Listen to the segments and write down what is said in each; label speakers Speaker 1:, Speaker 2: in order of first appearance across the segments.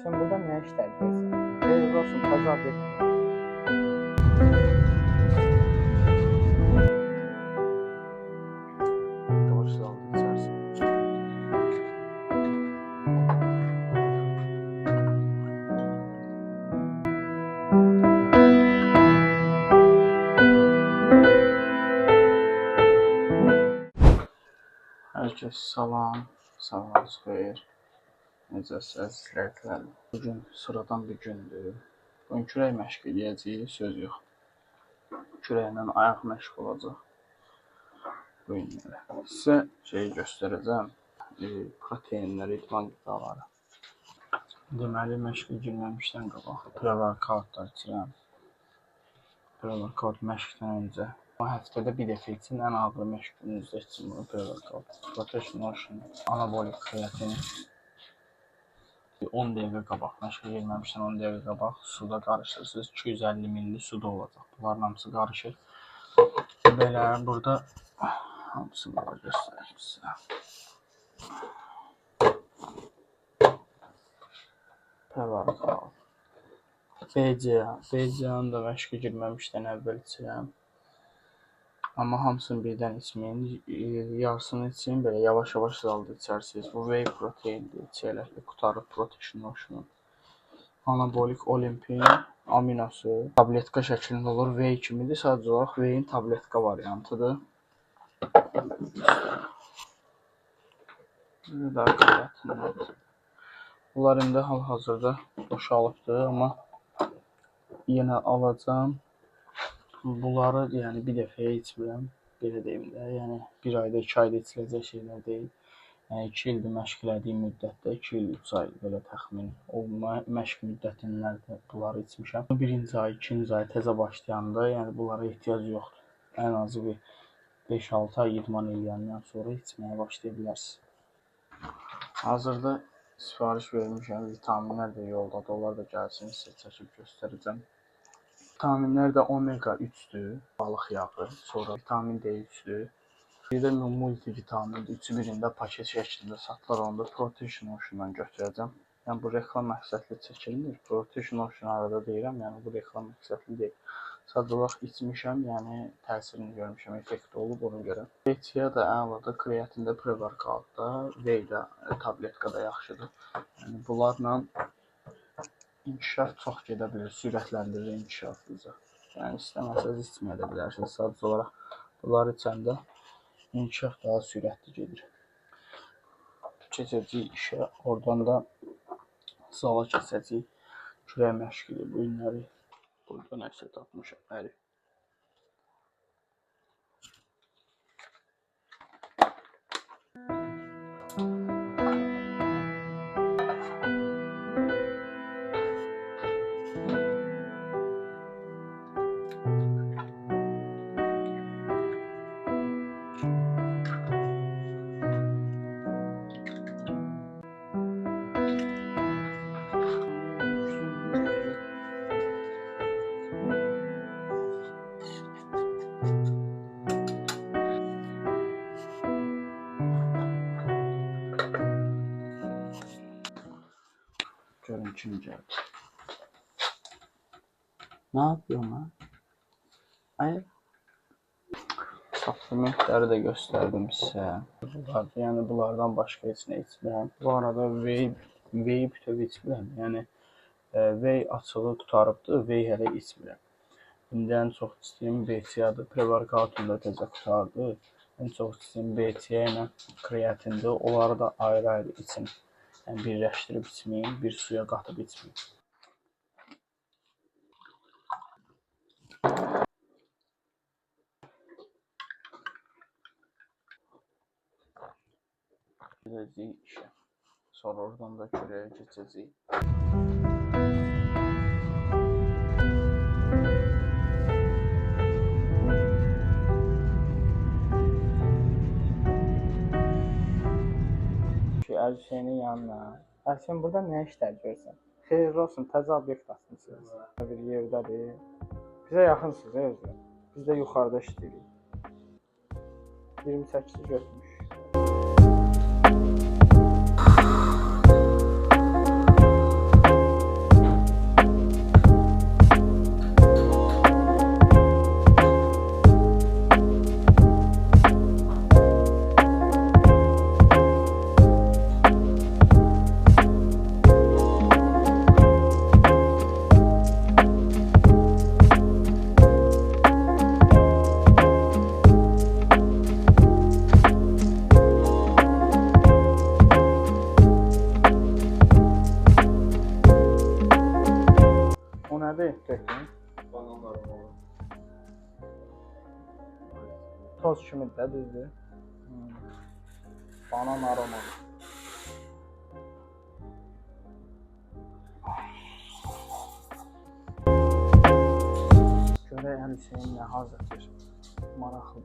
Speaker 1: Sen burada ne işler görürsən? Xeyirli olsun, təzə obyekt.
Speaker 2: Yavaş dalga içersin. Herkes salam, sabahınız xeyir. Necəsiniz, sizlərlə? Bugün sıradan bir gündür. Bugün kürək məşq edəcəyik, söz yox. Kürəklə ayaq məşq olacaq. Bu günlərə. Sizə şeyi göstərəcəm. Proteinləri, idman qidaları. Deməli, məşqə girməmişdən qabaq pre-workoutlar içirəm. Pre-workout məşqdən öncə. Bu həftədə bir dəfə için ən ağır məşq gününüzdə için bunu pre-workout. Protein lotion, anabolik kreatin. 10 dəqiqə qabaq, məşqə girməmişdən 10 dəqiqə qabaq suda qarışdırırsınız. 250 ml suda olacaq. Bunların hamısı qarışır. Belə burada hamısını da göstəreyim sizə. Pre-workout. BCA-nı da məşqə girməmişdən əvvəl içirəm. Amma hamısını birdən içməyin. Yarısını için belə yavaş-yavaş zalda içərsiniz. Bu whey proteindir. Çeyrəkli qutarı protein lotionu. Anabolik olimpin aminosu tabletka şəklində olur. Whey kimidir. Sadəcə olaraq whey'in tabletka variantıdır. Bir daha kreatinlər. Bunlar indi hal-hazırda boşalıbdır, amma yenə alacağım. Bunları yəni bir dəfəyə içmirəm, belə deyim də. Yəni bir ayda, 2 ayda içiləcək şeylər deyil. Yəni 2 ildir məşq elədiyim müddətdə, 2 il, 3 ay belə təxmin. O məşq müddətinlərdə bunları içmişəm. Birinci ay, ikinci ay təzə başlayanda, yəni bunlara ehtiyac yoxdur. Ən azı bir 5-6 ay idman eləyəndən sonra içməyə başlaya bilərsiniz. Hazırda sifariş vermişəm, vitaminlər də yoldadır. Onlar da gəlsin, sizə çəkib göstərəcəm. Vitaminlər də omega 3'dür, balıq yağı, sonra vitamin D3'dür. Bir də multivitamindir, üçü birində paket şəklində satılır, onu da protein lotion'dan götürəcəm. Yəni bu reklam məqsədli çəkilmir, protein lotion arada deyirəm, yəni bu reklam məqsədli deyil. Sadəcə olaraq içmişəm, yəni təsirini görmüşəm, effekti olub ona görə. BCA da əladır, kreatində, pre-workoutda, whey də, tabletka da yaxşıdır. Yəni bunlarla İnkişaf çox gedə bilir, sürətləndirir inkişafınızı. Yəni istəməsəz içməyə də bilərsiniz. Sadəcə olaraq bunları içəndə inkişaf daha sürətli gedir. Keçəcəyik işə, oradan da zala keçəcəyik. Kürək məşqidir bu günləri. Burada nəsə tapmışam, əri. Görün kim gəldi. Nə yapıyorum lan? Hayır. Supplementləri də göstərdim sizə. Yəni bunlardan başqa heç nə içmirəm. Bu arada whey bütöv içmirəm. Yəni whey açılı qutarıbdır, whey hələ içmirəm. İndi ən çox içdiyim BCA-dır, pre-workout'un da təzə qutardır. Ən çox içdiyim BCA ilə kreatindir. Onları da ayrı-ayrı için. Yəni birləşdirib içməyin, bir suya qatıb içməyin. Gedəcəyik işə. Sonra oradan da kürəyə keçəcəyik. Hüseynin yanına. Sen burada ne işler görürsən? Xeyirli olsun, təzə obyekt açmışsınız. Bir yerdədir. Bizə yaxınsınız, özü. Biz də yuxarıda işləyirik. 28 götürmüş.
Speaker 1: Nədir tökün?
Speaker 3: Bananlar var.
Speaker 1: Toz kimi də düzdür. Banan aromalı. Görək Hüseyin nə hazırdır. Maraqlı.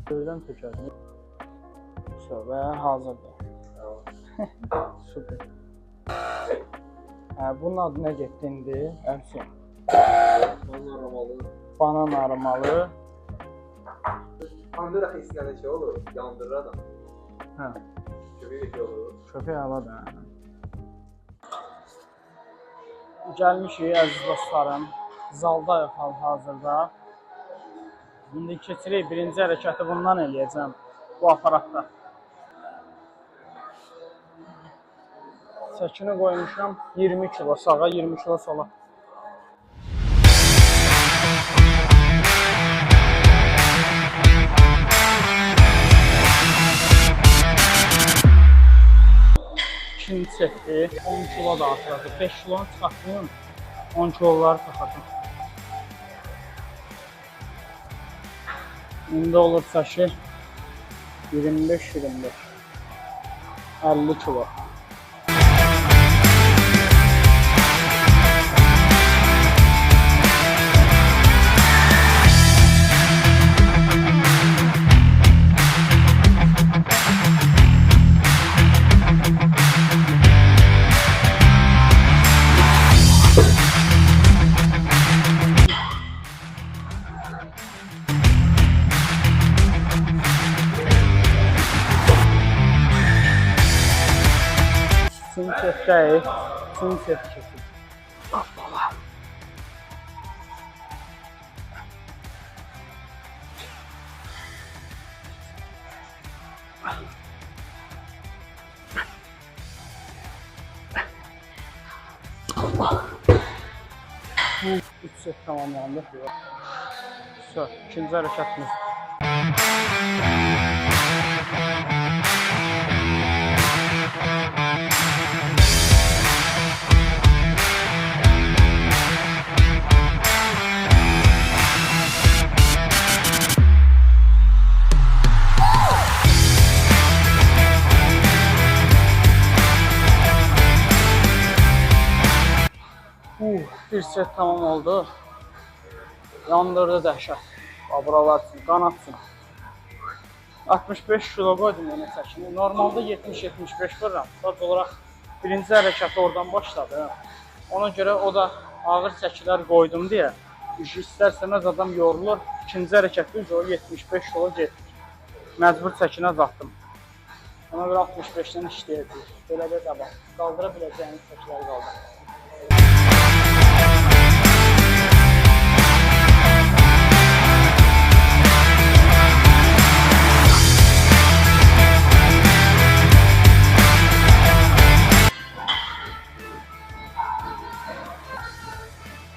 Speaker 1: Göydən tökəlim. Və hazırdır. Süper. Bunun adı nə getdindi? Hüseyin.
Speaker 3: Banan aromalı.
Speaker 1: Banan aromalı.
Speaker 3: Pandır axı şey olur, yandırır adam.
Speaker 1: Hə.
Speaker 3: Köpək şey olur.
Speaker 1: Köpək hava da. Gəlmişik əziz dostlarım. Zaldayıq hal-hazırda. İndi keçirik birinci hərəkəti bundan eləyəcəm. Bu aparatda. Çəkini qoymuşam 20 kilo sağa, 20 kilo sola. İkinci çəkdi, 10 kilo da artırdı. 5 kilonu çıxartdım, 10 kiloları taxardım. İndi olursa ki 25-25 50 kilo. Sintetdəyik, sintet keçir. Hoppala. Bu 3 set tamamlandı. İkinci hərəkətimiz. Bir set tamam oldu. Yandırdı dəhşət. Buralar üçün, qanat üçün. 65 kilo qoydum yenə çəkini. Normalda 70-75 vururam. Sadəcə olaraq birinci hərəkəti oradan başladı. Ona görə o da ağır çəkilər qoydum deyə. İstərsəməz adam yorulur. İkinci hərəkətdə 75 kilo getdik. Məcbur çəkinə azaltdım. Ona görə 65-dən işləyəcək. Belə də devam. Qaldıra biləcəyiniz çəkilər qaldır.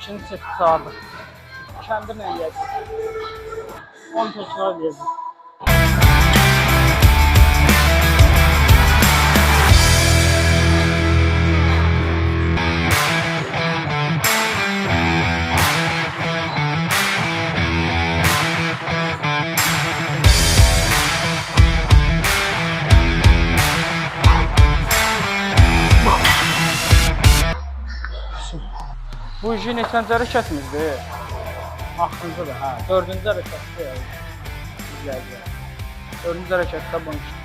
Speaker 1: İkinci seti sağırdık. Kəndirlə yiyəcək. 10 təkrar yiyəcək. Bu işin neçənci hərəkətimizdir? Axırıncı da, hə, 4-cü hərəkətdir. İzləyəcək. 4-cü hərəkətdə bunu işləyəcək.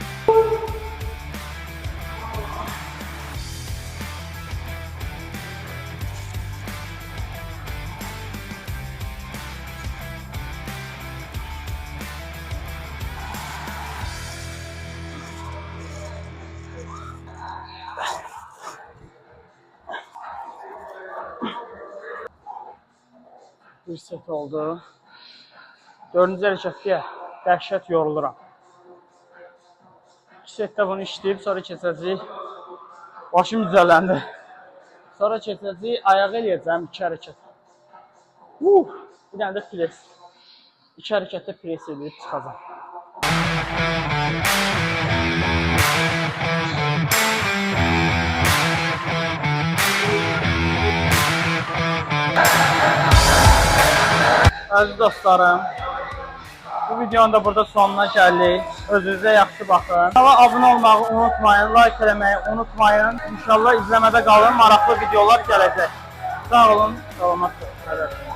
Speaker 1: Bir set oldu. 4-cü hərəkətdə dəhşət yoruluram. 2 setdə bunu işləyib, sonra keçəcəyik. Başım düzələndi. Sonra keçəcəyik, ayağı eləyəcəm 2 hərəkət. Bir dənə də pres. 2 hərəkətdə pres edib çıxacaq. Əziz dostlarım, bu videonun da burada sonuna gəldik. Özünüzə yaxşı baxın. Kanala abunə olmağı unutmayın, like eləməyi unutmayın. İnşallah izləmədə qalın, maraqlı videolar gələcək. Sağ olun, salamat olun.